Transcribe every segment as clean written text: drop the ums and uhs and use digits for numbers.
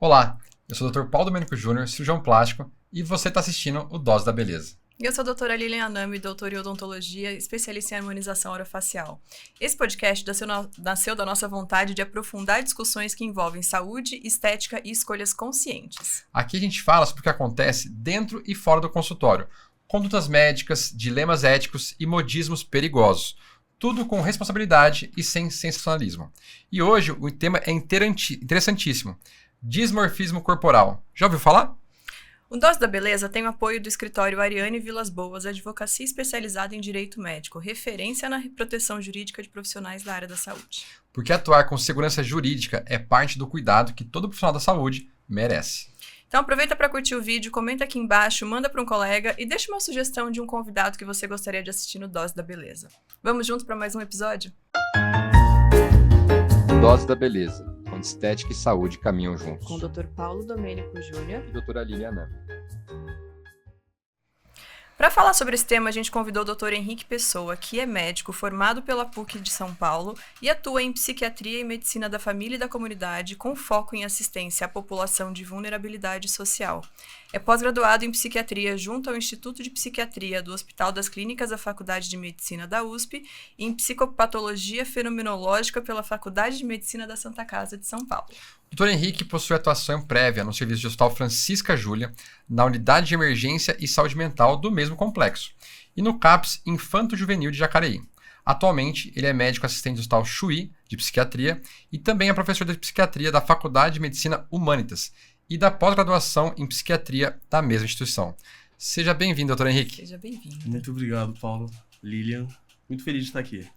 Olá, eu sou o Dr. Paulo Domênico Júnior, cirurgião plástico, e você está assistindo o Dose da Beleza. Eu sou a doutora Lilian Anami, doutora em odontologia, especialista em harmonização orofacial. Esse podcast nasceu da nossa vontade de aprofundar discussões que envolvem saúde, estética e escolhas conscientes. Aqui a gente fala sobre o que acontece dentro e fora do consultório, condutas médicas, dilemas éticos e modismos perigosos. Tudo com responsabilidade e sem sensacionalismo. E hoje o tema é interessantíssimo. Dismorfismo corporal. Já ouviu falar? O Dose da Beleza tem o apoio do escritório Ariane Vilas Boas, advocacia especializada em direito médico, referência na proteção jurídica de profissionais da área da saúde. Porque atuar com segurança jurídica é parte do cuidado que todo profissional da saúde merece. Então aproveita para curtir o vídeo, comenta aqui embaixo, manda para um colega e deixa uma sugestão de um convidado que você gostaria de assistir no Dose da Beleza. Vamos juntos para mais um episódio? Dose da Beleza, onde estética e saúde caminham juntos. Com o Dr. Paulo Domênico Júnior E doutora Lilian Anami. Para falar sobre esse tema, a gente convidou o Dr. Henrique Pessoa, que é médico formado pela PUC de São Paulo e atua em psiquiatria e medicina da família e da comunidade, com foco em assistência à população de vulnerabilidade social. É pós-graduado em psiquiatria junto ao Instituto de Psiquiatria do Hospital das Clínicas da Faculdade de Medicina da USP e em psicopatologia fenomenológica pela Faculdade de Medicina da Santa Casa de São Paulo. O Dr. Henrique possui atuação prévia no serviço de Hospital Francisca Júlia, na Unidade de Emergência e Saúde Mental do mesmo complexo, e no CAPS Infanto Juvenil de Jacareí. Atualmente, ele é médico assistente do Hospital Chuí, de Psiquiatria, e também é professor de Psiquiatria da Faculdade de Medicina Humanitas e da pós-graduação em Psiquiatria da mesma instituição. Seja bem-vindo, Dr. Henrique. Seja bem-vindo. Muito obrigado, Paulo. Lilian, muito feliz de estar aqui.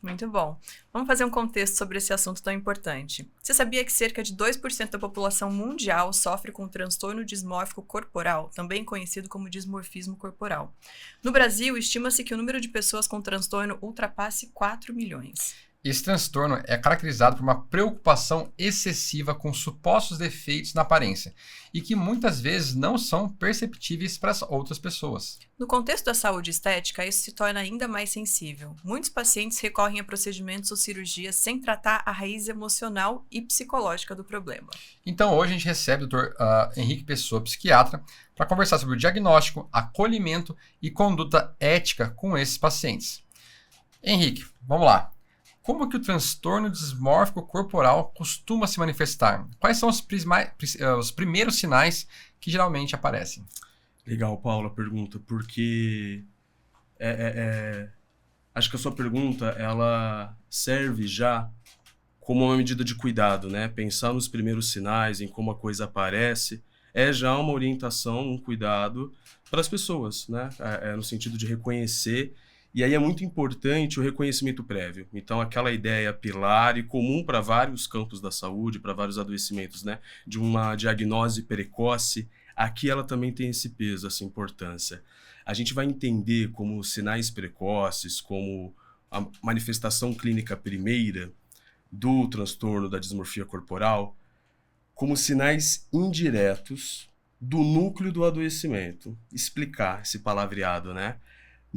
Muito bom. Vamos fazer um contexto sobre esse assunto tão importante. Você sabia que cerca de 2% da população mundial sofre com transtorno dismórfico corporal, também conhecido como dismorfismo corporal? No Brasil, estima-se que o número de pessoas com transtorno ultrapasse 4 milhões. Esse transtorno é caracterizado por uma preocupação excessiva com supostos defeitos na aparência e que muitas vezes não são perceptíveis para as outras pessoas. No contexto da saúde estética, isso se torna ainda mais sensível. Muitos pacientes recorrem a procedimentos ou cirurgias sem tratar a raiz emocional e psicológica do problema. Então hoje a gente recebe o Dr. Henrique Pessoa, psiquiatra, para conversar sobre o diagnóstico, acolhimento e conduta ética com esses pacientes. Henrique, vamos lá. Como que o transtorno dismórfico corporal costuma se manifestar? Quais são os primeiros sinais que geralmente aparecem? Legal, Paulo, a pergunta, porque acho que a sua pergunta ela serve já como uma medida de cuidado, né? Pensar nos primeiros sinais, em como a coisa aparece, é já uma orientação, um cuidado para as pessoas, né? No sentido de reconhecer. E aí é muito importante o reconhecimento prévio. Então, aquela ideia pilar e comum para vários campos da saúde, para vários adoecimentos, né? De uma diagnose precoce, aqui ela também tem esse peso, essa importância. A gente vai entender como sinais precoces, como a manifestação clínica primeira do transtorno da dismorfia corporal, como sinais indiretos do núcleo do adoecimento. Explicar esse palavreado, né?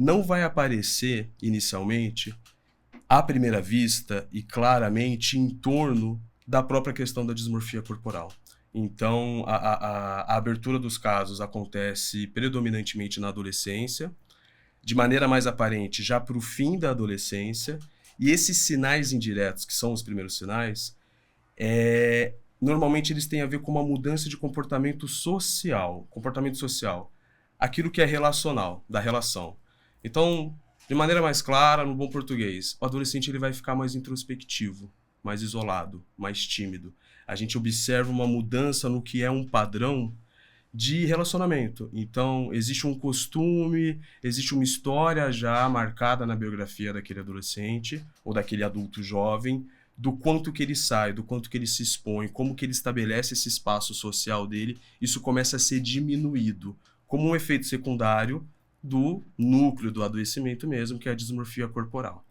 Não vai aparecer, inicialmente, à primeira vista e claramente em torno da própria questão da dismorfia corporal. Então, a abertura dos casos acontece predominantemente na adolescência, de maneira mais aparente já para o fim da adolescência, e esses sinais indiretos, que são os primeiros sinais, normalmente eles têm a ver com uma mudança de comportamento social, aquilo que é relacional, da relação. Então, de maneira mais clara, no bom português, o adolescente ele vai ficar mais introspectivo, mais isolado, mais tímido. A gente observa uma mudança no que é um padrão de relacionamento. Então, existe um costume, existe uma história já marcada na biografia daquele adolescente ou daquele adulto jovem, do quanto que ele sai, do quanto que ele se expõe, como que ele estabelece esse espaço social dele. Isso começa a ser diminuído como um efeito secundário do núcleo do adoecimento mesmo, que é a dismorfia corporal.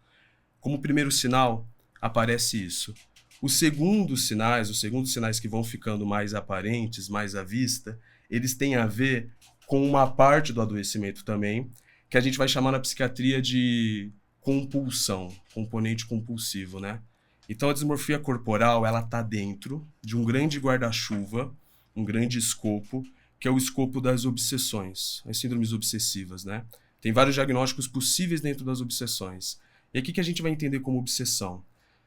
Como primeiro sinal, aparece isso. Os segundos sinais que vão ficando mais aparentes, mais à vista, eles têm a ver com uma parte do adoecimento também, que a gente vai chamar na psiquiatria de compulsão, componente compulsivo, né? Então a dismorfia corporal, ela está dentro de um grande guarda-chuva, um grande escopo, que é o escopo das obsessões, as síndromes obsessivas, né? Tem vários diagnósticos possíveis dentro das obsessões. E aqui que a gente vai entender como obsessão.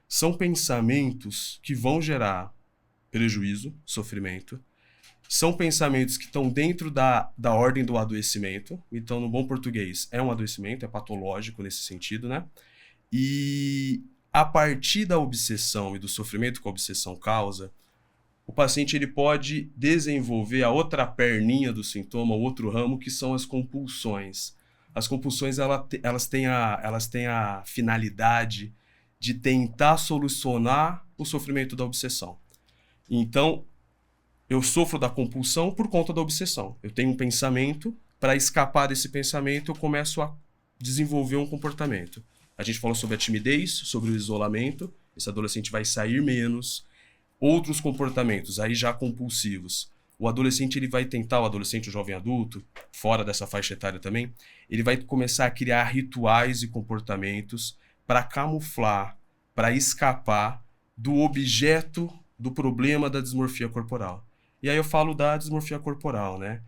São pensamentos que vão gerar prejuízo, sofrimento. São pensamentos que estão dentro da ordem do adoecimento. Então, no bom português, é um adoecimento, é patológico nesse sentido, né? E a partir da obsessão e do sofrimento que a obsessão causa, o paciente ele pode desenvolver a outra perninha do sintoma, o outro ramo, que são as compulsões. As compulsões elas têm a finalidade de tentar solucionar o sofrimento da obsessão. Então, eu sofro da compulsão por conta da obsessão. Eu tenho um pensamento, para escapar desse pensamento, eu começo a desenvolver um comportamento. A gente falou sobre a timidez, sobre o isolamento, esse adolescente vai sair menos. Outros comportamentos, aí já compulsivos. O adolescente ele vai tentar, o adolescente, o jovem adulto, fora dessa faixa etária também, ele vai começar a criar rituais e comportamentos para camuflar, para escapar do objeto do problema da dismorfia corporal. E aí eu falo da dismorfia corporal, né?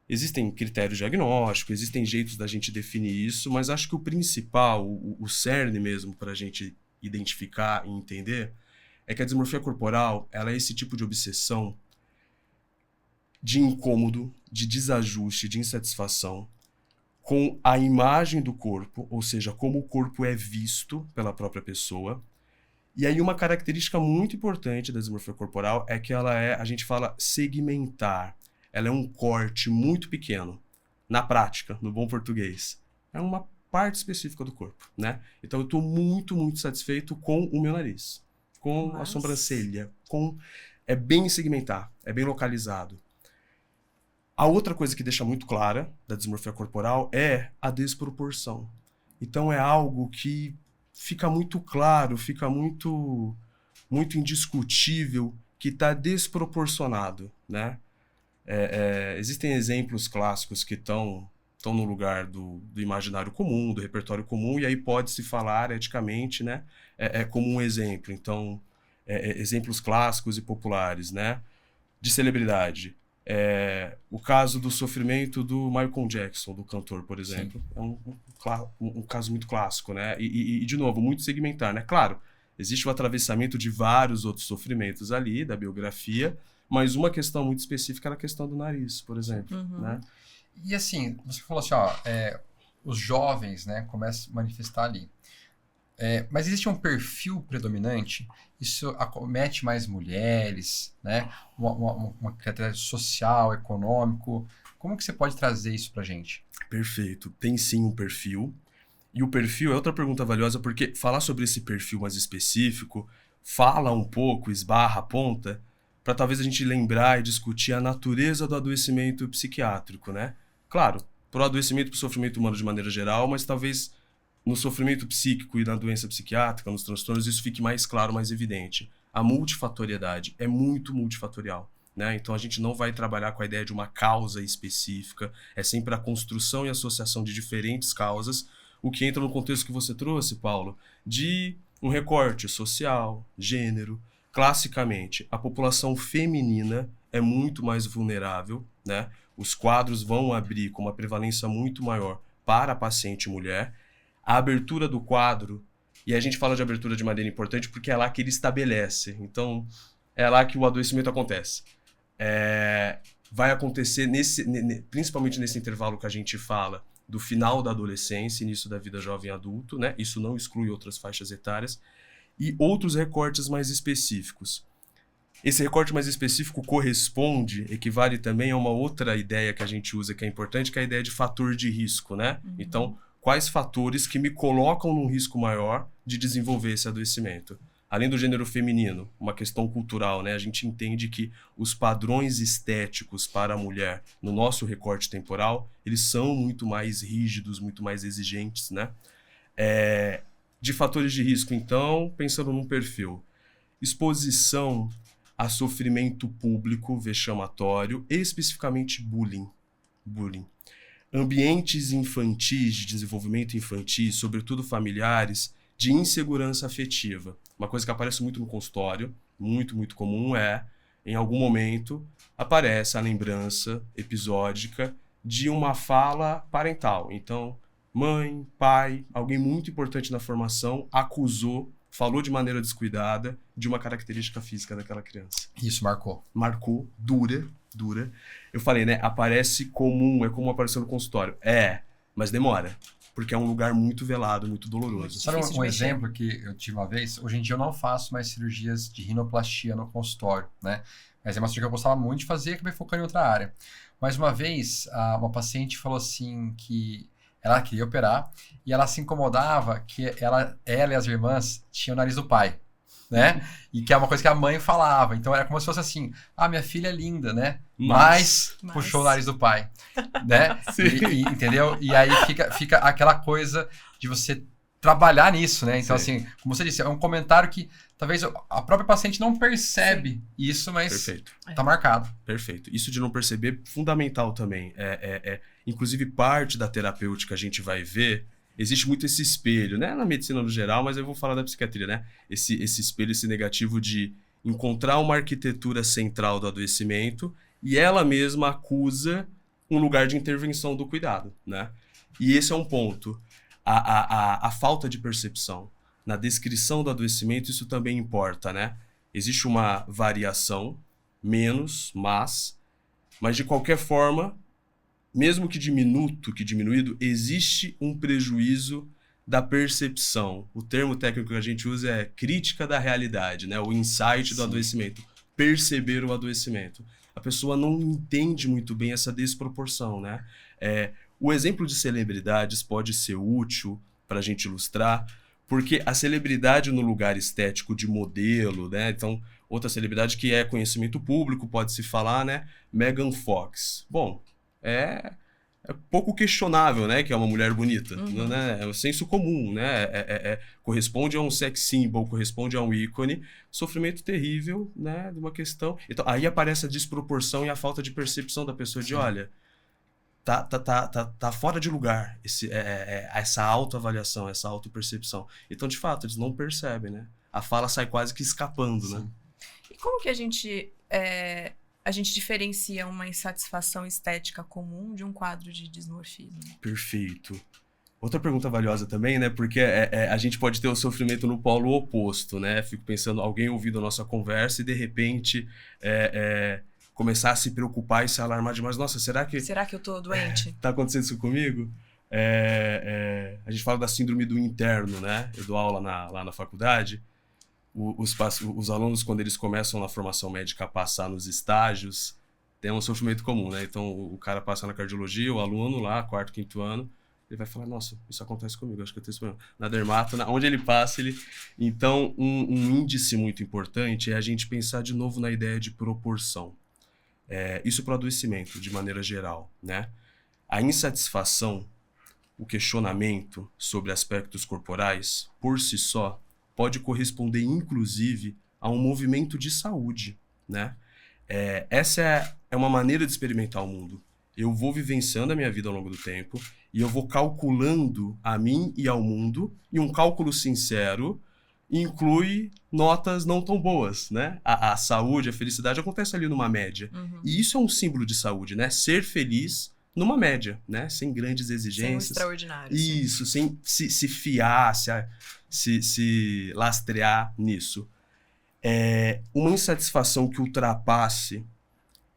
Existem critérios diagnósticos, existem jeitos da gente definir isso, mas acho que o principal, o cerne mesmo para a gente identificar e entender, é que a dismorfia corporal, ela é esse tipo de obsessão de incômodo, de desajuste, de insatisfação com a imagem do corpo, ou seja, como o corpo é visto pela própria pessoa. E aí uma característica muito importante da dismorfia corporal é que ela é, a gente fala segmentar. Ela é um corte muito pequeno, na prática, no bom português. É uma parte específica do corpo, né? Então eu estou muito, muito satisfeito com o meu nariz, com a sobrancelha, é bem segmentar, é bem localizado. A outra coisa que deixa muito clara da dismorfia corporal é a desproporção. Então é algo que fica muito claro, fica muito, muito indiscutível que está desproporcionado, né? Existem exemplos clássicos que estão no lugar do imaginário comum, do repertório comum, e aí pode-se falar eticamente, né? Como um exemplo. Então, exemplos clássicos e populares, né? De celebridade. O caso do sofrimento do Michael Jackson, do cantor, por exemplo. Sim. É um caso muito clássico, né? E, de novo, muito segmentar, né? Claro, existe o atravessamento de vários outros sofrimentos ali, da biografia, mas uma questão muito específica era a questão do nariz, por exemplo, né? E assim, você falou assim, ó, os jovens, né, começam a manifestar ali. Mas existe um perfil predominante? Isso acomete mais mulheres, né? Uma característica social, econômico. Como que você pode trazer isso pra gente? Perfeito. Tem sim um perfil. E o perfil é outra pergunta valiosa, porque falar sobre esse perfil mais específico fala um pouco, esbarra, aponta, para talvez a gente lembrar e discutir a natureza do adoecimento psiquiátrico, né? Claro, pro adoecimento, pro sofrimento humano de maneira geral, mas talvez no sofrimento psíquico e na doença psiquiátrica, nos transtornos, isso fique mais claro, mais evidente. A multifatoriedade é muito multifatorial, né? Então a gente não vai trabalhar com a ideia de uma causa específica, é sempre a construção e associação de diferentes causas, o que entra no contexto que você trouxe, Paulo, de um recorte social, gênero. Classicamente, a população feminina é muito mais vulnerável, né? Os quadros vão abrir com uma prevalência muito maior para a paciente mulher. A abertura do quadro, e a gente fala de abertura de maneira importante porque é lá que ele estabelece. Então, é lá que o adoecimento acontece. Vai acontecer, principalmente nesse intervalo que a gente fala, do final da adolescência, início da vida jovem adulto, né? Isso não exclui outras faixas etárias. E outros recortes mais específicos. Esse recorte mais específico equivale também a uma outra ideia que a gente usa que é importante, que é a ideia de fator de risco, né? Então, quais fatores que me colocam num risco maior de desenvolver esse adoecimento? Além do gênero feminino, uma questão cultural, né? A gente entende que os padrões estéticos para a mulher, no nosso recorte temporal, eles são muito mais rígidos, muito mais exigentes, né? De fatores de risco, então, pensando num perfil. Exposição a sofrimento público vexamatório, especificamente bullying. Ambientes infantis, de desenvolvimento infantil, sobretudo familiares, de insegurança afetiva. Uma coisa que aparece muito no consultório, muito, muito comum em algum momento, aparece a lembrança episódica de uma fala parental. Então, mãe, pai, alguém muito importante na formação acusou, falou de maneira descuidada de uma característica física daquela criança. Isso marcou. Marcou, dura. Eu falei, né? Aparece comum, é como apareceu no consultório. Mas demora. Porque é um lugar muito velado, muito doloroso. Sabe um exemplo que eu tive uma vez? Hoje em dia eu não faço mais cirurgias de rinoplastia no consultório, né? Mas é uma cirurgia que eu gostava muito de fazer e acabei focando em outra área. Mas uma vez, uma paciente falou assim que ela queria operar e ela se incomodava que ela e as irmãs tinham o nariz do pai, né? E que é uma coisa que a mãe falava. Então era como se fosse assim, minha filha é linda, né? Mas puxou o nariz do pai, né? Entendeu? E aí fica aquela coisa de você trabalhar nisso, né? Então, assim, como você disse, é um comentário que talvez a própria paciente não percebe isso, mas tá marcado. Perfeito. Isso de não perceber, fundamental também. Inclusive, parte da terapêutica a gente vai ver, existe muito esse espelho, né? Na medicina no geral, mas eu vou falar da psiquiatria, né? Esse espelho, esse negativo de encontrar uma arquitetura central do adoecimento e ela mesma acusa um lugar de intervenção do cuidado, né? E esse é um ponto. A falta de percepção. Na descrição do adoecimento, isso também importa, né? Existe uma variação, menos, mas de qualquer forma, mesmo que diminuído, existe um prejuízo da percepção. O termo técnico que a gente usa é crítica da realidade, né? O insight do adoecimento. Perceber o adoecimento. A pessoa não entende muito bem essa desproporção, né? O exemplo de celebridades pode ser útil para a gente ilustrar, porque a celebridade no lugar estético de modelo, né? Então, outra celebridade que é conhecimento público, pode-se falar, né? Megan Fox. Bom, é pouco questionável, né? Que é uma mulher bonita, né? É o senso comum, né? Corresponde a um sex symbol, corresponde a um ícone. Sofrimento terrível, né? De uma questão. Então, aí aparece a desproporção e a falta de percepção da pessoa de, olha, tá fora de lugar essa autoavaliação, essa autopercepção. Então, de fato, eles não percebem, né? A fala sai quase que escapando, né? E como que a gente diferencia uma insatisfação estética comum de um quadro de dismorfismo? Perfeito. Outra pergunta valiosa também, né? Porque a gente pode ter o sofrimento no polo oposto, né? Fico pensando, alguém ouvindo a nossa conversa e, de repente, começar a se preocupar e se alarmar demais. Nossa, será que eu tô doente? Tá acontecendo isso comigo? A gente fala da síndrome do interno, né? Eu dou aula lá na faculdade. Os alunos, quando eles começam na formação médica a passar nos estágios, tem um sofrimento comum, né? Então, o cara passa na cardiologia, o aluno lá, 4º, 5º ano, ele vai falar, nossa, isso acontece comigo, acho que eu tenho esse problema. Na dermato, onde ele passa, ele... Então, um índice muito importante é a gente pensar de novo na ideia de proporção. Isso para o adoecimento, de maneira geral, né? A insatisfação, o questionamento sobre aspectos corporais, por si só, pode corresponder, inclusive, a um movimento de saúde, né? Essa é uma maneira de experimentar o mundo. Eu vou vivenciando a minha vida ao longo do tempo e eu vou calculando a mim e ao mundo, e um cálculo sincero inclui notas não tão boas, né? A saúde, a felicidade acontece ali numa média. E isso é um símbolo de saúde, né? Ser feliz numa média, né? Sem grandes exigências. Sem o extraordinário. Isso, sem se fiar, se lastrear nisso. Uma insatisfação que ultrapasse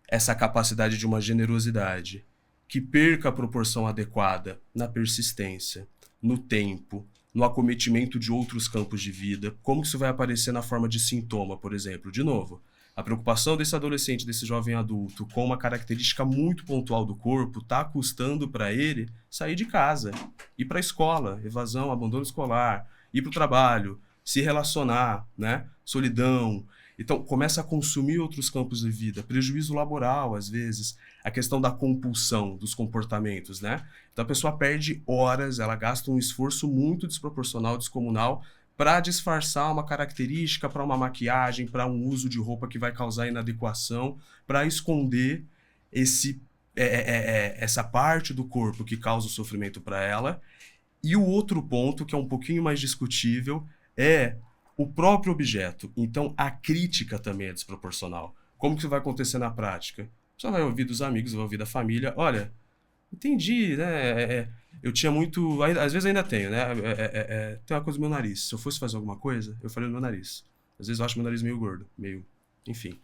essa capacidade de uma generosidade, que perca a proporção adequada na persistência, no tempo, no acometimento de outros campos de vida, como isso vai aparecer na forma de sintoma, por exemplo. De novo, a preocupação desse adolescente, desse jovem adulto, com uma característica muito pontual do corpo, está custando para ele sair de casa, ir para a escola, evasão, abandono escolar, ir para o trabalho, se relacionar, né? Solidão. Então, começa a consumir outros campos de vida, prejuízo laboral, às vezes, a questão da compulsão dos comportamentos, né? Então, a pessoa perde horas, ela gasta um esforço muito desproporcional, descomunal, para disfarçar uma característica, para uma maquiagem, para um uso de roupa que vai causar inadequação, para esconder essa parte do corpo que causa o sofrimento para ela, E o outro ponto, que é um pouquinho mais discutível, é o próprio objeto. Então, a crítica também é desproporcional. Como que isso vai acontecer na prática? Você vai ouvir dos amigos, vai ouvir da família. Olha, entendi, né? Eu tinha muito... Às vezes ainda tenho, né? Tem uma coisa no meu nariz. Se eu fosse fazer alguma coisa, eu faria no meu nariz. Às vezes eu acho meu nariz meio gordo, meio... Enfim.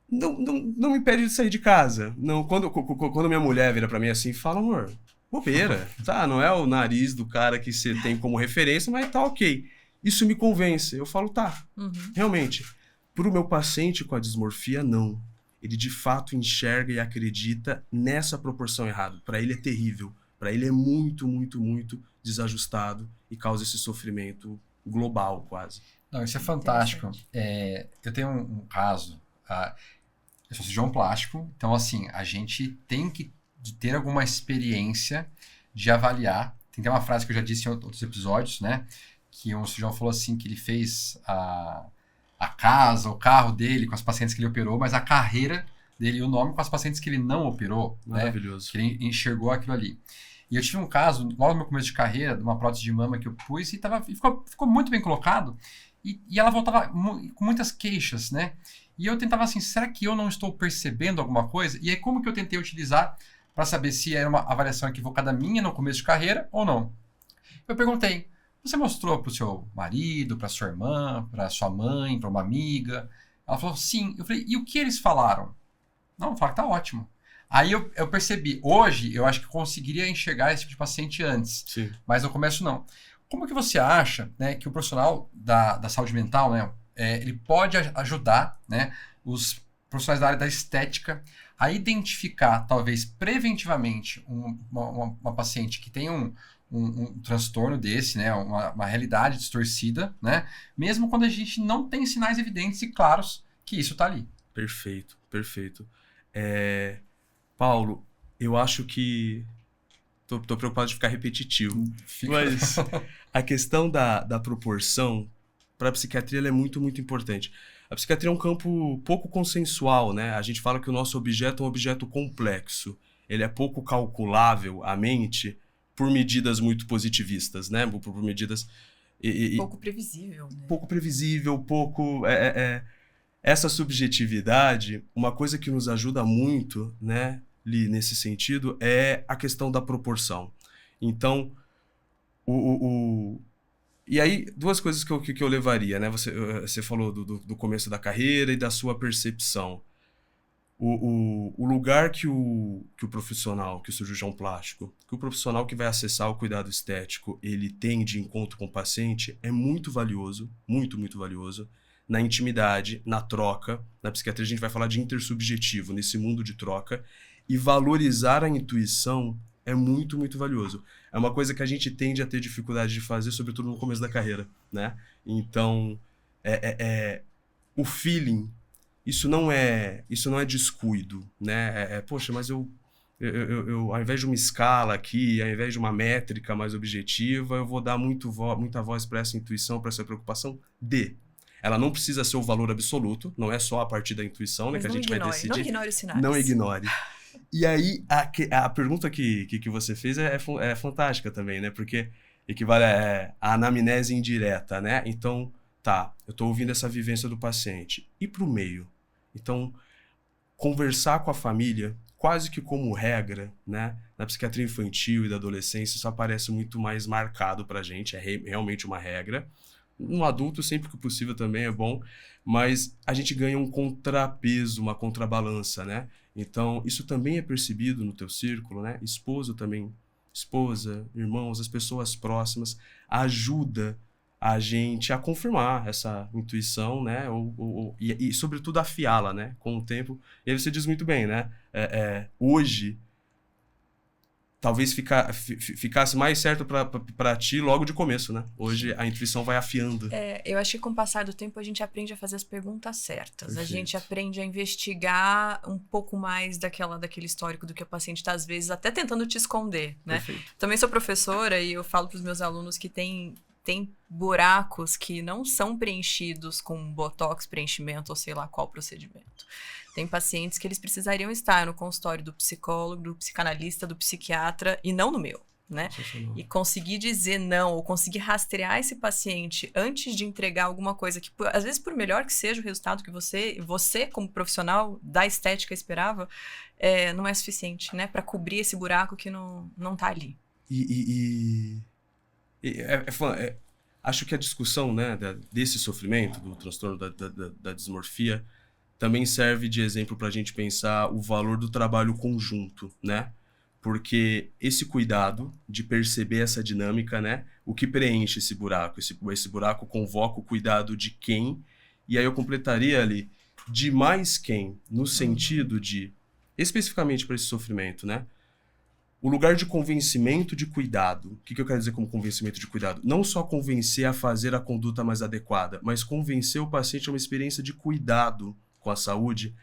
Não me impede de sair de casa. Não, quando minha mulher vira pra mim assim e fala, amor, bobeira, tá? Não é o nariz do cara que você tem como referência, mas tá ok. Isso me convence. Eu falo, tá, realmente. Pro meu paciente com a dismorfia, não. Ele de fato enxerga e acredita nessa proporção errada. Para ele é terrível. Para ele é muito, muito, muito desajustado e causa esse sofrimento global, quase. Não, isso é fantástico. Eu tenho um caso. Eu sou cirurgião plástico, então assim, a gente tem que ter alguma experiência de avaliar. Tem uma frase que eu já disse em outros episódios, né? Que um cirurgião falou assim, que ele fez a casa, o carro dele com as pacientes que ele operou, mas a carreira dele e o nome com as pacientes que ele não operou. Maravilhoso. Né? Que ele enxergou aquilo ali. E eu tive um caso, logo no meu começo de carreira, de uma prótese de mama que eu pus e ficou muito bem colocado. E ela voltava com muitas queixas, né? E eu tentava assim, será que eu não estou percebendo alguma coisa? E aí como que eu tentei utilizar para saber se era uma avaliação equivocada minha no começo de carreira ou não? Eu perguntei, você mostrou para o seu marido, para sua irmã, para sua mãe, para uma amiga? Ela falou, sim. Eu falei, e o que eles falaram? Não, falaram que tá ótimo. Aí eu percebi, hoje eu acho que eu conseguiria enxergar esse tipo de paciente antes, Sim. Mas no começo não. Como que você acha, né, que o profissional da saúde mental, né, ele pode ajudar, né, os profissionais da área da estética a identificar, talvez preventivamente, uma paciente que tem um transtorno desse, né, uma realidade distorcida, né, mesmo quando a gente não tem sinais evidentes e claros que isso está ali. Perfeito, perfeito. Paulo, eu acho que... Tô preocupado de ficar repetitivo. Mas a questão da proporção, para a psiquiatria, ela é muito, muito importante. A psiquiatria é um campo pouco consensual, né? A gente fala que o nosso objeto é um objeto complexo. Ele é pouco calculável, a mente, por medidas muito positivistas, né? Por medidas... pouco previsível, né? Pouco previsível, pouco... Essa subjetividade, uma coisa que nos ajuda muito, né? Nesse sentido, é a questão da proporção. Então, e aí, duas coisas que eu levaria, né? Você falou do começo da carreira e da sua percepção. O lugar que o profissional, que o cirurgião plástico, que o profissional que vai acessar o cuidado estético, ele tem de encontro com o paciente, é muito valioso, muito, muito valioso. Na intimidade, na troca. Na psiquiatria a gente vai falar de intersubjetivo, nesse mundo de troca. E valorizar a intuição é muito, muito valioso. É uma coisa que a gente tende a ter dificuldade de fazer, sobretudo no começo da carreira, né? Então, o feeling, isso não é descuido, né? Poxa, mas eu ao invés de uma escala aqui, ao invés de uma métrica mais objetiva, eu vou dar muita voz para essa intuição, para essa preocupação Ela não precisa ser o valor absoluto, não é só a partir da intuição, né, que a gente vai decidir. Não ignore os sinais. Não ignore. E aí, a pergunta que você fez é fantástica também, né? Porque equivale a anamnese indireta, né? Então, tá, eu estou ouvindo essa vivência do paciente. E para o meio? Então, conversar com a família, quase que como regra, né? Na psiquiatria infantil e da adolescência, isso aparece muito mais marcado para a gente, é realmente uma regra. No adulto, sempre que possível também é bom, mas a gente ganha um contrapeso, uma contrabalança, né? Então, isso também é percebido no teu círculo, né? Esposa, irmãos, as pessoas próximas, ajuda a gente a confirmar essa intuição, né? E sobretudo, afiá-la, né? Com o tempo. E aí você diz muito bem, né? Hoje, talvez ficasse mais certo para ti logo de começo, né? Hoje a intuição vai afiando. Eu acho que com o passar do tempo a gente aprende a fazer as perguntas certas. Perfeito. A gente aprende a investigar um pouco mais daquele histórico do que o paciente está, às vezes, até tentando te esconder, né? Perfeito. Também sou professora e eu falo para os meus alunos que tem buracos que não são preenchidos com botox, preenchimento ou sei lá qual procedimento. Tem pacientes que eles precisariam estar no consultório do psicólogo, do psicanalista, do psiquiatra e não no meu. né? E conseguir dizer não, ou conseguir rastrear esse paciente antes de entregar alguma coisa que, às vezes, por melhor que seja o resultado que você como profissional da estética esperava, não é suficiente, né? Para cobrir esse buraco que não tá ali. Acho que a discussão, né, desse sofrimento, do transtorno da dismorfia, também serve de exemplo para a gente pensar o valor do trabalho conjunto, né? Porque esse cuidado de perceber essa dinâmica, né? O que preenche esse buraco? Esse buraco convoca o cuidado de quem? E aí eu completaria ali, de mais quem? No sentido de, especificamente para esse sofrimento, né? O lugar de convencimento de cuidado. O que eu quero dizer como convencimento de cuidado? Não só convencer a fazer a conduta mais adequada, mas convencer o paciente a uma experiência de cuidado com a saúde.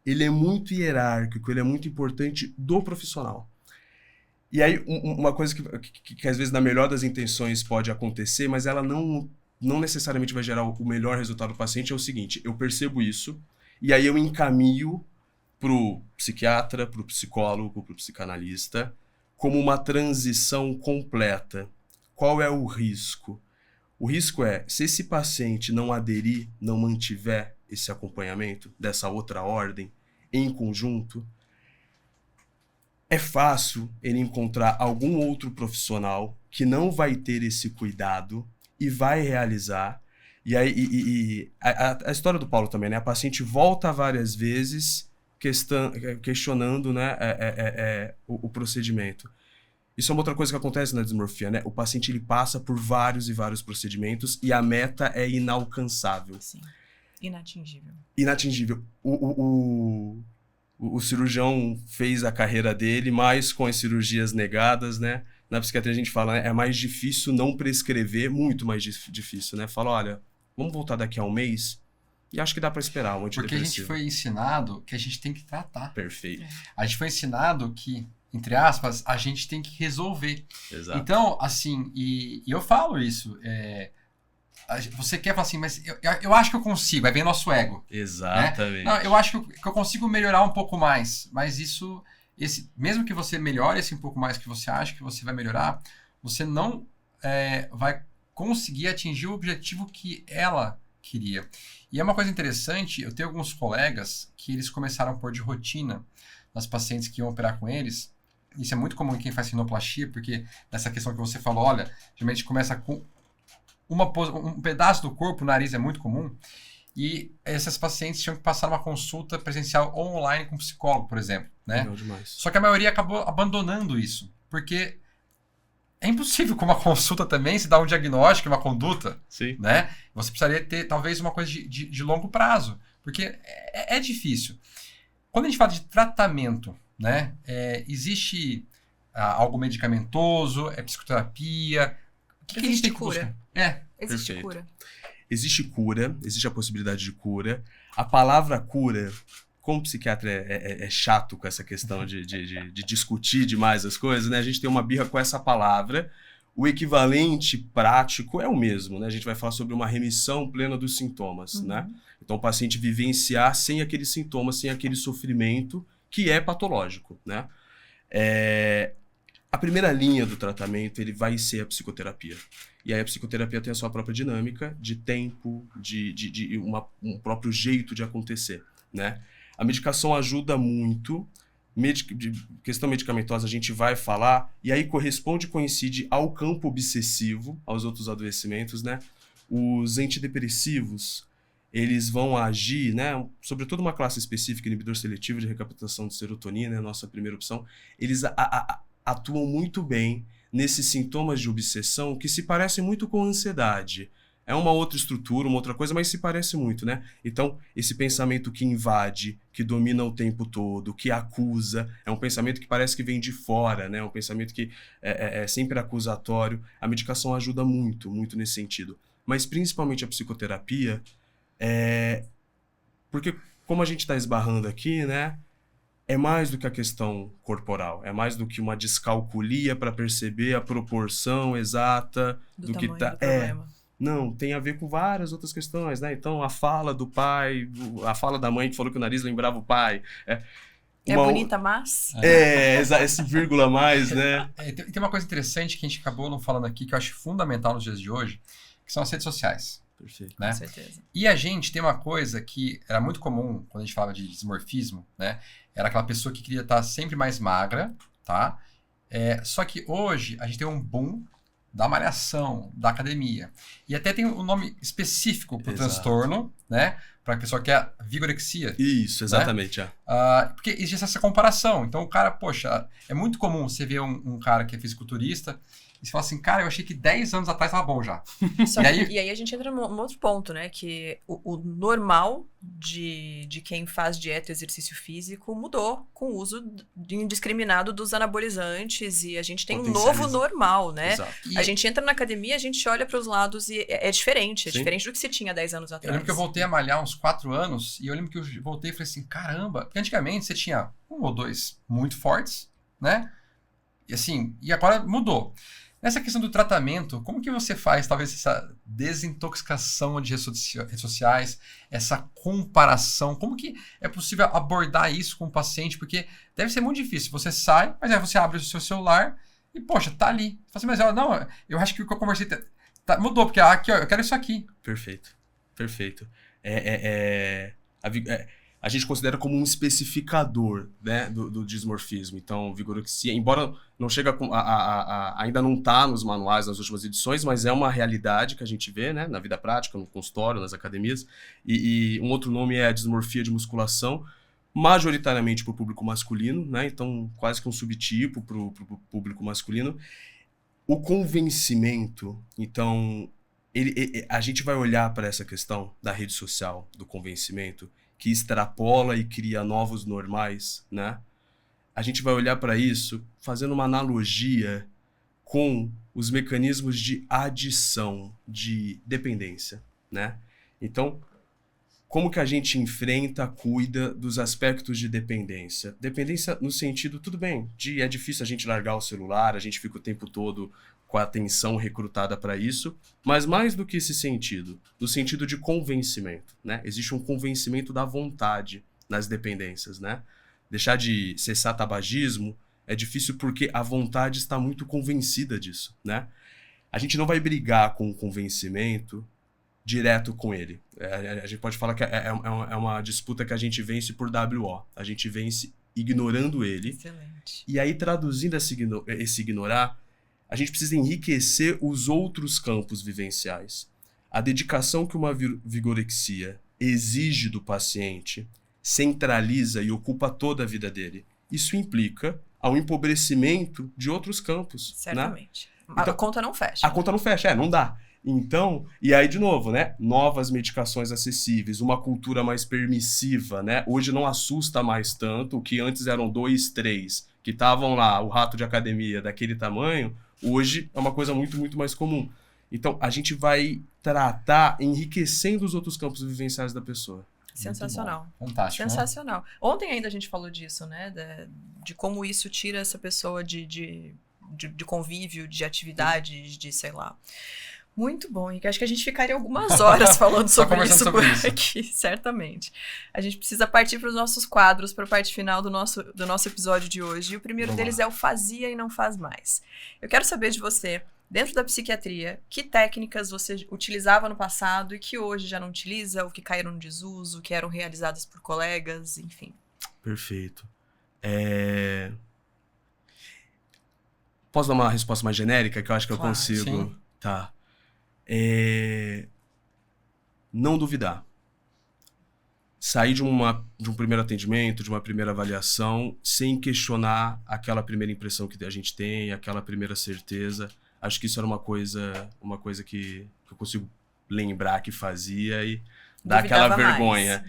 Ele é muito hierárquico, ele é muito importante do profissional. E aí, uma coisa que às vezes, na melhor das intenções, pode acontecer, mas ela não necessariamente vai gerar o melhor resultado do paciente, é o seguinte: eu percebo isso, e aí eu encaminho pro psiquiatra, pro psicólogo, pro psicanalista, como uma transição completa. Qual é o risco? O risco é, se esse paciente não aderir, não mantiver esse acompanhamento dessa outra ordem em conjunto, é fácil ele encontrar algum outro profissional que não vai ter esse cuidado e vai realizar. E aí a história do Paulo também, né? A paciente volta várias vezes questionando, né, o procedimento. Isso é uma outra coisa que acontece na dismorfia, né? O paciente ele passa por vários e vários procedimentos e a meta é inalcançável. Sim. Inatingível. Inatingível. O cirurgião fez a carreira dele, mas com as cirurgias negadas, né? Na psiquiatria a gente fala, né? É mais difícil não prescrever, muito mais difícil, né? Fala, olha, vamos voltar daqui a um mês e acho que dá para esperar um antidepressivo. Porque a gente foi ensinado que a gente tem que tratar. Perfeito. A gente foi ensinado que, entre aspas, a gente tem que resolver. Exato. Então, assim, e eu falo isso, você quer falar assim, mas eu acho que eu consigo, aí vem nosso ego. Exatamente. Né? Não, eu acho que eu consigo melhorar um pouco mais, mas isso, mesmo que você melhore esse um pouco mais que você acha que você vai melhorar, você não vai conseguir atingir o objetivo que ela queria. E é uma coisa interessante, eu tenho alguns colegas que eles começaram a pôr de rotina nas pacientes que iam operar com eles. Isso é muito comum em quem faz rinoplastia, porque nessa questão que você falou, olha, geralmente começa com um pedaço do corpo, o nariz é muito comum, e essas pacientes tinham que passar uma consulta presencial online com um psicólogo, por exemplo, né? Legal demais. Só que a maioria acabou abandonando isso, porque é impossível com uma consulta também se dar um diagnóstico, uma conduta. Sim. Né? Você precisaria ter talvez uma coisa de longo prazo, porque é difícil. Quando a gente fala de tratamento, né? Existe algo medicamentoso, psicoterapia? O que a gente tem que buscar? Existe cura. Existe cura, existe a possibilidade de cura. A palavra cura, como psiquiatra é chato com essa questão de discutir demais as coisas, né? A gente tem uma birra com essa palavra. O equivalente prático é o mesmo, né? A gente vai falar sobre uma remissão plena dos sintomas, né? Então o paciente vivenciar sem aqueles sintomas, sem aquele sofrimento que é patológico, né? A primeira linha do tratamento ele vai ser a psicoterapia. E aí a psicoterapia tem a sua própria dinâmica de tempo, de um próprio jeito de acontecer, né? A medicação ajuda muito. Questão medicamentosa a gente vai falar, e aí coincide ao campo obsessivo, aos outros adoecimentos, né? Os antidepressivos, eles vão agir, né? Sobretudo uma classe específica, inibidor seletivo de recaptação de serotonina, é a nossa primeira opção. Eles atuam muito bem nesses sintomas de obsessão que se parecem muito com ansiedade. É uma outra estrutura, uma outra coisa, mas se parece muito, né? Então, esse pensamento que invade, que domina o tempo todo, que acusa, é um pensamento que parece que vem de fora, né? É um pensamento que é sempre acusatório. A medicação ajuda muito, muito nesse sentido. Mas, principalmente a psicoterapia, porque, como a gente está esbarrando aqui, né? É mais do que a questão corporal, é mais do que uma descalculia para perceber a proporção exata do que tá. Do problema. Não, tem a ver com várias outras questões, né? Então, a fala do pai, a fala da mãe que falou que o nariz lembrava o pai. É bonita, mas... Esse vírgula mais, né? Tem uma coisa interessante que a gente acabou não falando aqui, que eu acho fundamental nos dias de hoje, que são as redes sociais. Perfeito. Né? Com certeza. E a gente tem uma coisa que era muito comum quando a gente falava de dismorfismo, né? Era aquela pessoa que queria estar sempre mais magra, tá? Só que hoje a gente tem um boom da malhação, da academia. E até tem um nome específico para o transtorno, né? Para a pessoa que é a vigorexia. Isso, exatamente. Né? Porque existe essa comparação. Então o cara, poxa, é muito comum você ver um cara que é fisiculturista e você fala assim, cara, eu achei que 10 anos atrás estava bom já. E aí a gente entra num outro ponto, né? Que o normal de quem faz dieta e exercício físico mudou com o uso indiscriminado dos anabolizantes e a gente tem um novo normal, né? Exato. A gente entra na academia, a gente olha para os lados e é diferente. É diferente do que se tinha 10 anos atrás. Eu lembro que eu voltei a malhar uns 4 anos e eu lembro que eu voltei e falei assim, caramba, porque antigamente você tinha 1 ou 2 muito fortes, né? E assim, e agora mudou. Nessa questão do tratamento, como que você faz, talvez, essa desintoxicação de redes sociais, essa comparação? Como que é possível abordar isso com o paciente? Porque deve ser muito difícil. Você sai, mas aí você abre o seu celular e, poxa, tá ali. Você fala assim, mas ela, não, eu acho que o que eu conversei mudou, porque aqui, ó, eu quero isso aqui. Perfeito. A gente considera como um especificador, né, do dismorfismo. Então, vigorexia, embora não chega ainda não está nos manuais nas últimas edições, mas é uma realidade que a gente vê, né, na vida prática, no consultório, nas academias. E um outro nome é a dismorfia de musculação, majoritariamente para o público masculino, né, então quase que um subtipo para o público masculino. O convencimento, então, a gente vai olhar para essa questão da rede social, do convencimento, que extrapola e cria novos normais, né? A gente vai olhar para isso fazendo uma analogia com os mecanismos de adição, de dependência, né? Então, como que a gente enfrenta, cuida dos aspectos de dependência? Dependência no sentido, tudo bem, é difícil a gente largar o celular, a gente fica o tempo todo com a atenção recrutada para isso, mas mais do que esse sentido, no sentido de convencimento, né? Existe um convencimento da vontade nas dependências, né? Deixar de cessar tabagismo é difícil porque a vontade está muito convencida disso, né? A gente não vai brigar com o convencimento direto com ele. A gente pode falar que é uma disputa que a gente vence por WO. A gente vence ignorando ele. Excelente. E aí, traduzindo esse ignorar, a gente precisa enriquecer os outros campos vivenciais. A dedicação que uma vigorexia exige do paciente centraliza e ocupa toda a vida dele. Isso implica ao empobrecimento de outros campos. Certamente. Né? Então, a conta não fecha. A conta não fecha, não dá. Então, e aí de novo, né? Novas medicações acessíveis, uma cultura mais permissiva, né? Hoje não assusta mais tanto, o que antes eram 2, 3, que estavam lá, o rato de academia daquele tamanho, hoje é uma coisa muito, muito mais comum. Então, a gente vai tratar enriquecendo os outros campos vivenciais da pessoa. Sensacional. Fantástico. Sensacional. Né? Ontem ainda a gente falou disso, né? De como isso tira essa pessoa de convívio, de atividade, de sei lá. Muito bom, Henrique. Acho que a gente ficaria algumas horas falando sobre isso por aqui, certamente. A gente precisa partir para os nossos quadros, para a parte final do nosso episódio de hoje. E o primeiro deles é o fazia e não faz mais. Eu quero saber de você, dentro da psiquiatria, que técnicas você utilizava no passado e que hoje já não utiliza, ou que caíram no desuso, que eram realizadas por colegas, enfim. Perfeito. Posso dar uma resposta mais genérica, que eu acho que eu consigo? Sim. Tá. Não duvidar. Sair de um primeiro atendimento, de uma primeira avaliação, sem questionar aquela primeira impressão que a gente tem, aquela primeira certeza. Acho que isso era uma coisa que eu consigo lembrar que fazia e dar aquela vergonha.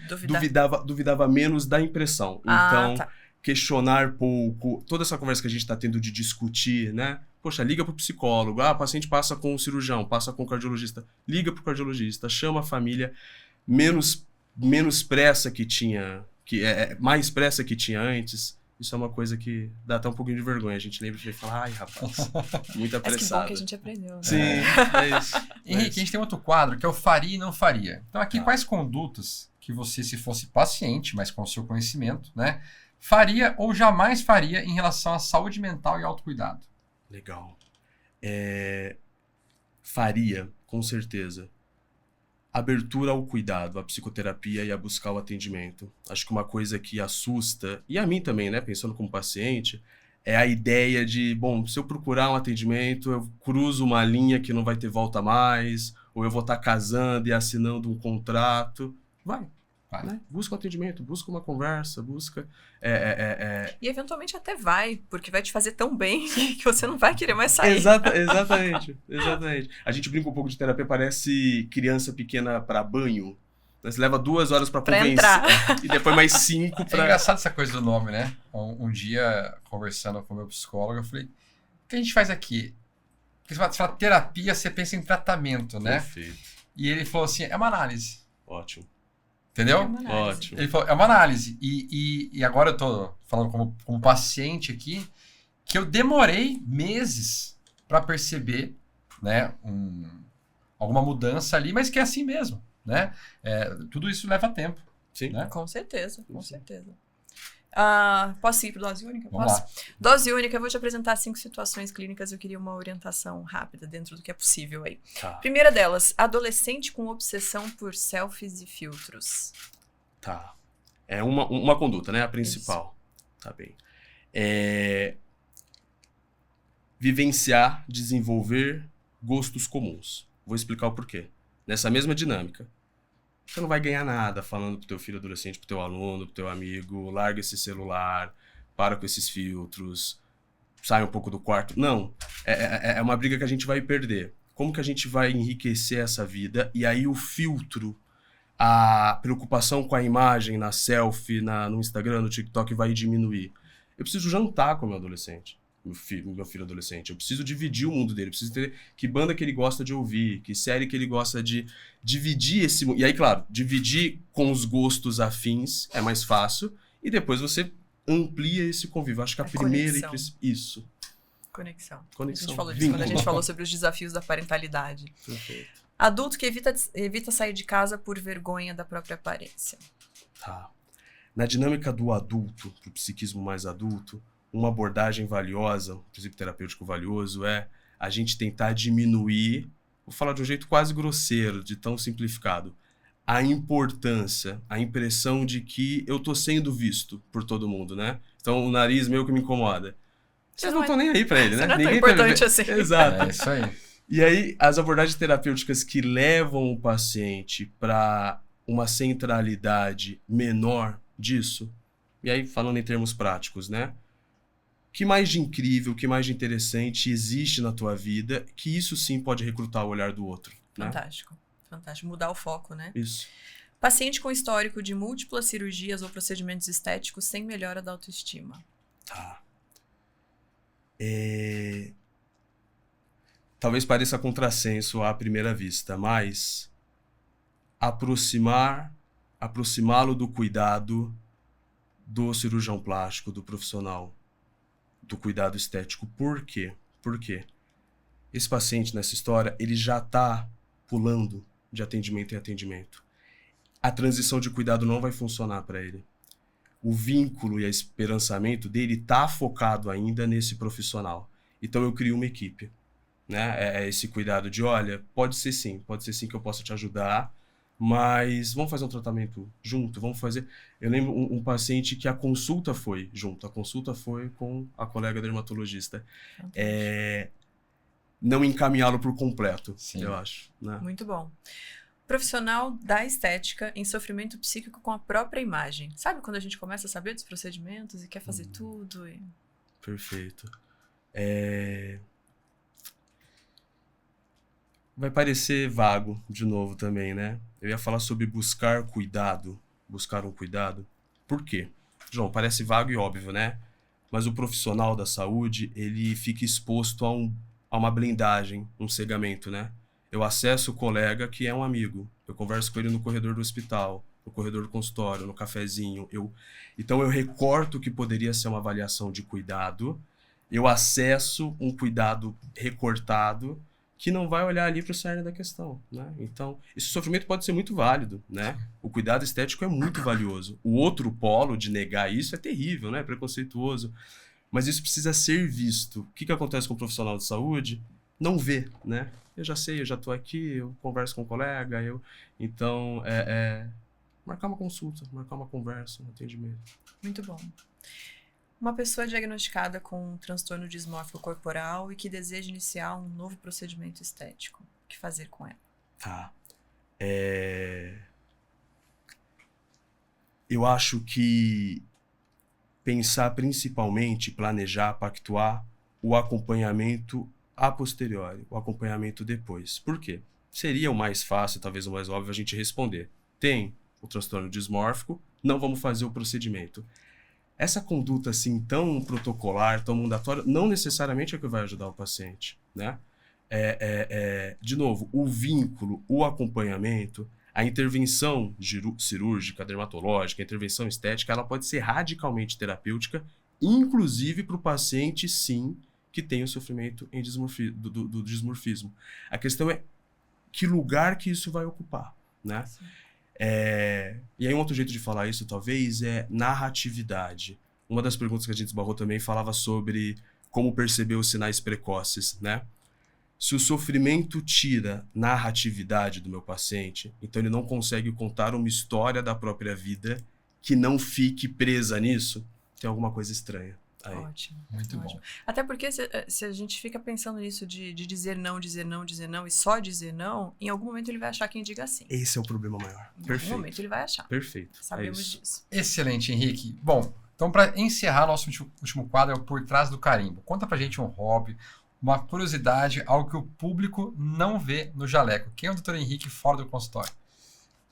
Duvidava menos da impressão. Então, questionar pouco. Toda essa conversa que a gente está tendo de discutir, né? Poxa, liga para o psicólogo. O paciente passa com o cirurgião, passa com o cardiologista. Liga para o cardiologista, chama a família. Menos pressa que tinha, mais pressa que tinha antes. Isso é uma coisa que dá até um pouquinho de vergonha. A gente lembra de falar, ai, rapaz, muito apressado. Mas que bom que a gente aprendeu. Né? Sim, é isso. Henrique, a gente tem outro quadro que é o faria e não faria. Então aqui, quais condutas que você, se fosse paciente, mas com o seu conhecimento, né, faria ou jamais faria em relação à saúde mental e autocuidado? Legal. Faria, com certeza. Abertura ao cuidado, à psicoterapia e a buscar o atendimento. Acho que uma coisa que assusta, e a mim também, né, pensando como paciente, é a ideia de, bom, se eu procurar um atendimento, eu cruzo uma linha que não vai ter volta mais, ou eu vou estar casando e assinando um contrato. Vai. Né? Busca um atendimento, busca uma conversa, busca... E eventualmente até vai, porque vai te fazer tão bem que você não vai querer mais sair. Exatamente. A gente brinca um pouco de terapia, parece criança pequena para banho. Você leva 2 horas para convencer entrar. E depois mais 5 para... É engraçado essa coisa do nome, né? Um dia, conversando com o meu psicólogo, eu falei, o que a gente faz aqui? Porque você fala terapia, você pensa em tratamento, né? Perfeito. E ele falou assim, é uma análise. Ótimo. Entendeu? É uma análise. Ótimo. Ele falou, é uma análise. E agora eu tô falando como paciente aqui, que eu demorei meses para perceber, né, alguma mudança ali, mas que é assim mesmo, né? Tudo isso leva tempo. Sim. Né? Com certeza. Posso ir para dose única? Vamos lá. Dose única, eu vou te apresentar 5 situações clínicas. Eu queria uma orientação rápida dentro do que é possível aí. Tá. Primeira delas, adolescente com obsessão por selfies e filtros. Tá. É uma conduta, né? A principal. Isso. Tá bem. Vivenciar, desenvolver gostos comuns. Vou explicar o porquê. Nessa mesma dinâmica. Você não vai ganhar nada falando pro teu filho adolescente, pro teu aluno, pro teu amigo, larga esse celular, para com esses filtros, sai um pouco do quarto. Não. É uma briga que a gente vai perder. Como que a gente vai enriquecer essa vida? E aí o filtro, a preocupação com a imagem na selfie, no Instagram, no TikTok vai diminuir. Eu preciso jantar com o meu adolescente. Meu filho adolescente. Eu preciso dividir o mundo dele. Eu preciso entender que banda que ele gosta de ouvir, que série que ele gosta de dividir esse mundo. E aí, claro, dividir com os gostos afins é mais fácil. E depois você amplia esse convívio. Acho que a primeira... Isso. Conexão. Conexão. A gente falou disso quando a gente falou sobre os desafios da parentalidade. Perfeito. Adulto que evita sair de casa por vergonha da própria aparência. Tá. Na dinâmica do adulto, do psiquismo mais adulto, uma abordagem valiosa, um princípio terapêutico valioso é a gente tentar diminuir, vou falar de um jeito quase grosseiro, de tão simplificado, a importância, a impressão de que eu tô sendo visto por todo mundo, né? Então o nariz meu que me incomoda. Vocês não estão nem aí pra ele, né? Não é tão Ninguém importante assim. Exato. É isso aí. E aí, as abordagens terapêuticas que levam o paciente para uma centralidade menor disso, e aí falando em termos práticos, né? O que mais de incrível, o que mais de interessante existe na tua vida, que isso sim pode recrutar o olhar do outro. Fantástico. Né? Fantástico. Mudar o foco, né? Isso. Paciente com histórico de múltiplas cirurgias ou procedimentos estéticos sem melhora da autoestima. Tá. Talvez pareça contrassenso à primeira vista, mas aproximá-lo do cuidado do cirurgião plástico, do profissional, do cuidado estético. Por quê? Porque esse paciente nessa história, ele já está pulando de atendimento em atendimento. A transição de cuidado não vai funcionar para ele. O vínculo e o esperançamento dele está focado ainda nesse profissional. Então eu crio uma equipe. Né? Esse cuidado de, olha, pode ser sim que eu possa te ajudar, mas vamos fazer um tratamento junto, vamos fazer... Eu lembro um paciente que a consulta foi junto, a consulta foi com a colega dermatologista. Não encaminhá-lo por completo, sim. Eu acho. Né? Muito bom. Profissional da estética em sofrimento psíquico com a própria imagem. Sabe quando a gente começa a saber dos procedimentos e quer fazer tudo? Perfeito. Vai parecer vago de novo também, né? Eu ia falar sobre buscar um cuidado. Por quê? João, parece vago e óbvio, né? Mas o profissional da saúde, ele fica exposto a uma blindagem, um cegamento, né? Eu acesso o colega que é um amigo. Eu converso com ele no corredor do hospital, no corredor do consultório, no cafezinho. Então eu recorto o que poderia ser uma avaliação de cuidado. Eu acesso um cuidado recortado que não vai olhar ali para o cerne da questão, né? Então, esse sofrimento pode ser muito válido, né? O cuidado estético é muito valioso. O outro polo de negar isso é terrível, né? Preconceituoso. Mas isso precisa ser visto. O que acontece com o profissional de saúde? Não vê, né? Eu já sei, eu já estou aqui, eu converso com um colega, Então, marcar uma consulta, marcar uma conversa, um atendimento. Muito bom. Uma pessoa diagnosticada com um transtorno dismórfico corporal e que deseja iniciar um novo procedimento estético. O que fazer com ela? Tá. Eu acho que pensar principalmente, planejar, pactuar o acompanhamento a posteriori, o acompanhamento depois. Por quê? Seria o mais fácil, talvez o mais óbvio, a gente responder. Tem o transtorno dismórfico, não vamos fazer o procedimento. Essa conduta assim tão protocolar, tão mandatória, não necessariamente é o que vai ajudar o paciente, né? De novo, o vínculo, o acompanhamento, a intervenção cirúrgica, dermatológica, a intervenção estética, ela pode ser radicalmente terapêutica, inclusive para o paciente, sim, que tem o sofrimento do dismorfismo. A questão é que lugar que isso vai ocupar, né? E aí um outro jeito de falar isso, talvez, é narratividade. Uma das perguntas que a gente esbarrou também falava sobre como perceber os sinais precoces, né? Se o sofrimento tira narratividade do meu paciente, então ele não consegue contar uma história da própria vida que não fique presa nisso, tem alguma coisa estranha aí. Ótimo. Muito ótimo. bom. Até porque se a gente fica pensando nisso de dizer não, dizer não, dizer não e só dizer não, em algum momento ele vai achar quem diga sim. Esse é o problema maior. Em Perfeito. algum momento ele vai achar. Perfeito. Sabemos isso. disso. Excelente, Henrique. Bom, então para encerrar, nosso último quadro é o Por Trás do Carimbo. Conta pra gente um hobby, uma curiosidade, algo que o público não vê no Jaleco. Quem é o Dr. Henrique fora do consultório?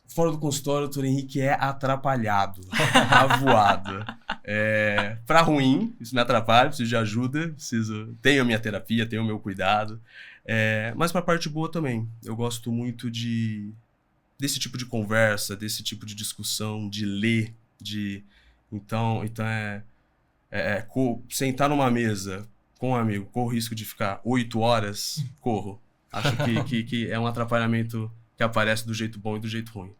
Fora do consultório, o Dr. Henrique é atrapalhado, avoado. Pra ruim, isso me atrapalha, preciso de ajuda, tenho a minha terapia, tenho o meu cuidado. Mas pra parte boa também. Eu gosto muito desse tipo de conversa, desse tipo de discussão, de ler, Então sentar numa mesa com um amigo, corro o risco de ficar 8 horas, corro. Acho que é um atrapalhamento que aparece do jeito bom e do jeito ruim.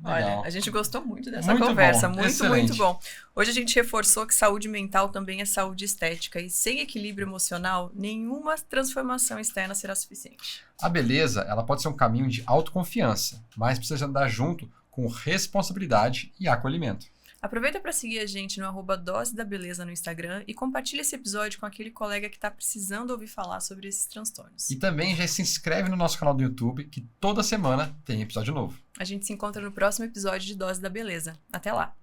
Olha, a gente gostou muito dessa Muito conversa, bom, muito, excelente. muito bom. Hoje a gente reforçou que saúde mental também é saúde estética e sem equilíbrio emocional, nenhuma transformação externa será suficiente. A beleza, ela pode ser um caminho de autoconfiança, mas precisa andar junto com responsabilidade e acolhimento. Aproveita para seguir a gente no @Dose da Beleza no Instagram e compartilha esse episódio com aquele colega que está precisando ouvir falar sobre esses transtornos. E também já se inscreve no nosso canal do YouTube, que toda semana tem episódio novo. A gente se encontra no próximo episódio de Dose da Beleza. Até lá!